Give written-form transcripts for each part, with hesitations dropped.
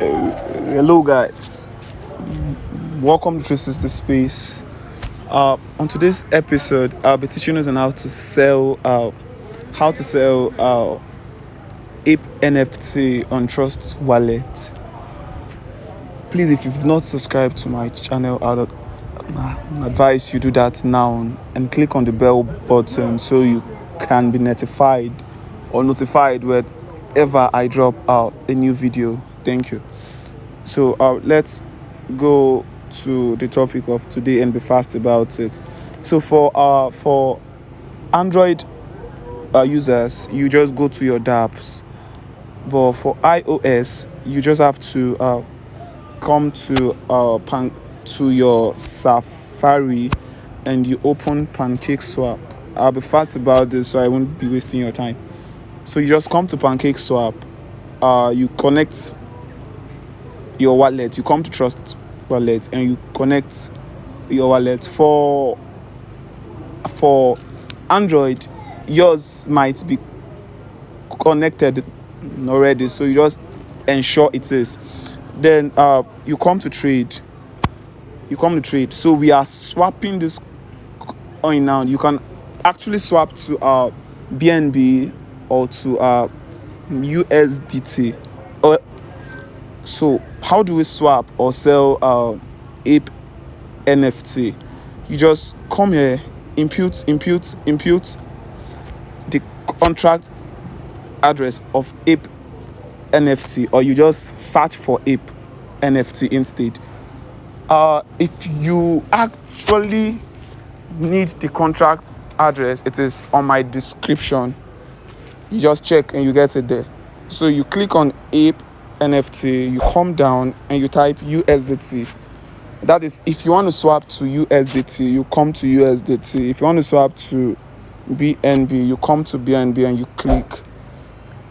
Hello guys, welcome to 360 Space. On today's episode, I'll be teaching us on how to sell ApeNft on Trust Wallet. Please, if you've not subscribed to my channel, I'd advise you do that now and click on the bell button so you can be notified whenever I drop out a new video. Thank you. So let's go to the topic of today and be fast about it. So for Android users, you just go to your dApps, but for iOS, you just have to come to your Safari and you open PancakeSwap. I'll be fast about this so I won't be wasting your time. So you just come to PancakeSwap, you connect your wallet, you come to Trust Wallet and you connect your wallet. For Android, yours might be connected already, so you just ensure it is. Then you come to trade. So we are swapping this coin now. You can actually swap to BNB or to USDT. So how do we swap or sell ApeNft? You just come here, impute the contract address of ApeNft, or you just search for ApeNft instead. If you actually need the contract address, it is on my description. You just check and you get it there. So you click on ApeNft, you come down and you type USDT. That is, if you want to swap to USDT, you come to USDT. If you want to swap to BNB, you come to BNB and you click.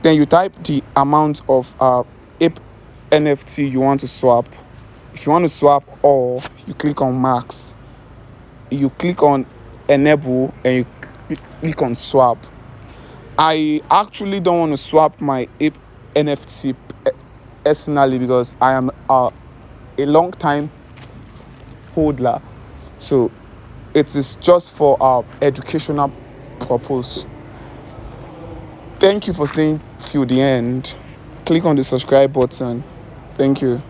Then you type the amount of ApeNft you want to swap. If you want to swap all, you click on max. You click on enable and you click on swap. I actually don't want to swap my ApeNft personally because I am a long time holder. So it is just for our educational purpose. Thank you for staying till the end. Click on the subscribe button. Thank you.